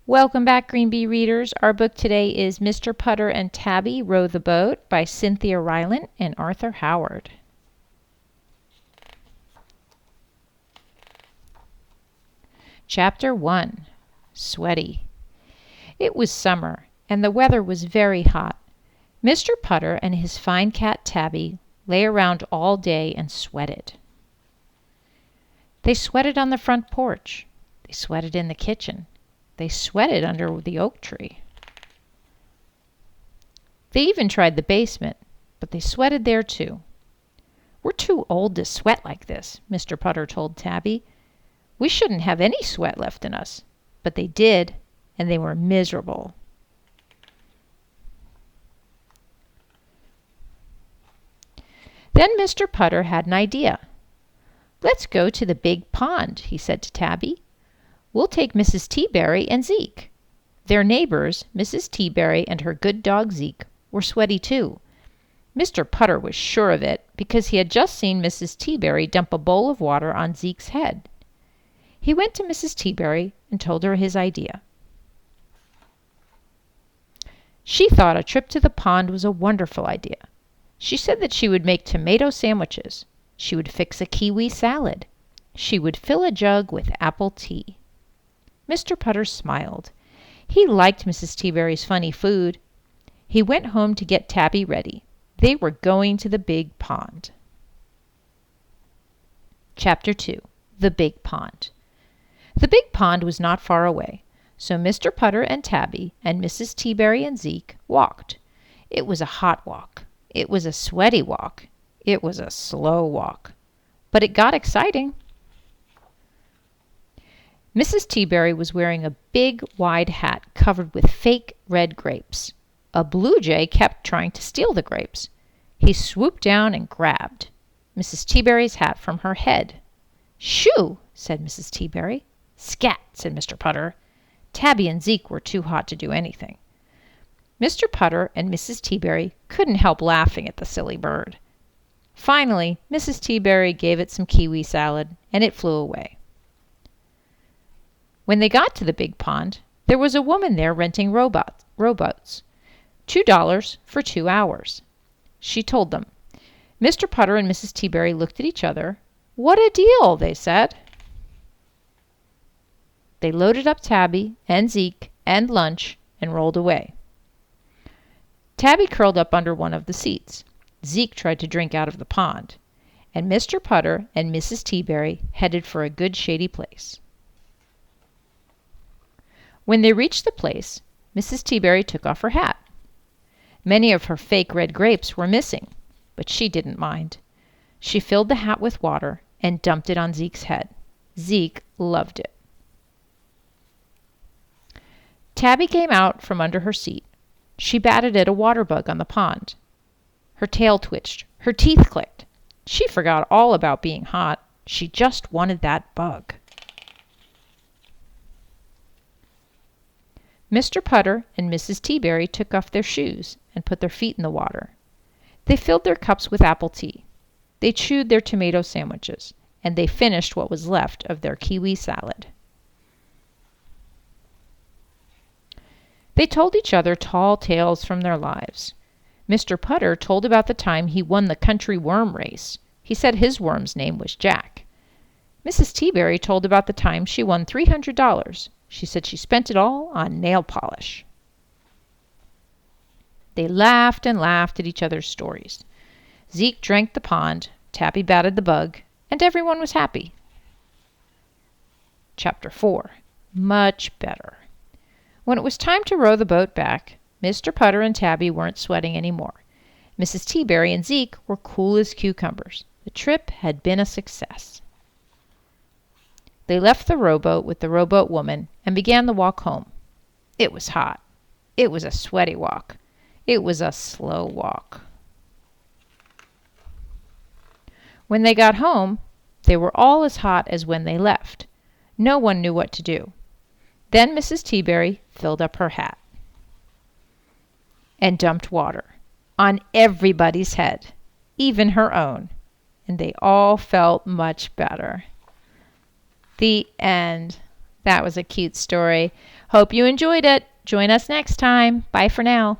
Welcome back, Green Bee readers. Our book today is Mr. Putter and Tabby Row the Boat by Cynthia Rylant and Arthur Howard. Chapter 1. Sweaty. It was summer, and the weather was very hot. Mr. Putter and his fine cat Tabby lay around all day and sweated. They sweated on the front porch. They sweated in the kitchen. They sweated under the oak tree. They even tried the basement, but they sweated there too. "We're too old to sweat like this," Mr. Putter told Tabby. "We shouldn't have any sweat left in us." But they did, and they were miserable. Then Mr. Putter had an idea. "Let's go to the big pond," he said to Tabby. "We'll take Mrs. Teaberry and Zeke." Their neighbors, Mrs. Teaberry and her good dog Zeke, were sweaty too. Mr. Putter was sure of it because he had just seen Mrs. Teaberry dump a bowl of water on Zeke's head. He went to Mrs. Teaberry and told her his idea. She thought a trip to the pond was a wonderful idea. She said that she would make tomato sandwiches. She would fix a kiwi salad. She would fill a jug with apple tea. Mr. Putter smiled. He liked Mrs. Teaberry's funny food. He went home to get Tabby ready. They were going to the big pond. Chapter 2. The Big Pond. The big pond was not far away, so Mr. Putter and Tabby and Mrs. Teaberry and Zeke walked. It was a hot walk. It was a sweaty walk. It was a slow walk. But it got exciting. Mrs. Teaberry was wearing a big, wide hat covered with fake red grapes. A blue jay kept trying to steal the grapes. He swooped down and grabbed Mrs. Teaberry's hat from her head. "Shoo!" said Mrs. Teaberry. "Scat!" said Mr. Putter. Tabby and Zeke were too hot to do anything. Mr. Putter and Mrs. Teaberry couldn't help laughing at the silly bird. Finally, Mrs. Teaberry gave it some kiwi salad, and it flew away. When they got to the big pond, there was a woman there renting rowboats. $2 for 2 hours. She told them. Mr. Putter and Mrs. Teaberry looked at each other. "What a deal!" they said. They loaded up Tabby and Zeke and lunch and rolled away. Tabby curled up under one of the seats. Zeke tried to drink out of the pond, and Mr. Putter and Mrs. Teaberry headed for a good shady place. When they reached the place, Mrs. Teaberry took off her hat. Many of her fake red grapes were missing, but she didn't mind. She filled the hat with water and dumped it on Zeke's head. Zeke loved it. Tabby came out from under her seat. She batted at a water bug on the pond. Her tail twitched. Her teeth clicked. She forgot all about being hot. She just wanted that bug. Mr. Putter and Mrs. Teaberry took off their shoes and put their feet in the water. They filled their cups with apple tea. They chewed their tomato sandwiches, and they finished what was left of their kiwi salad. They told each other tall tales from their lives. Mr. Putter told about the time he won the country worm race. He said his worm's name was Jack. Mrs. Teaberry told about the time she won $300. She said she spent it all on nail polish. They laughed and laughed at each other's stories. Zeke drank the pond, Tabby batted the bug, and everyone was happy. Chapter 4. Much better. When it was time to row the boat back, Mr. Putter and Tabby weren't sweating any more. Mrs. Teaberry and Zeke were cool as cucumbers. The trip had been a success. They left the rowboat with the rowboat woman and began the walk home. It was hot. It was a sweaty walk. It was a slow walk. When they got home, they were all as hot as when they left. No one knew what to do. Then Mrs. Teaberry filled up her hat and dumped water on everybody's head, even her own, and they all felt much better. The end. That was a cute story. Hope you enjoyed it. Join us next time. Bye for now.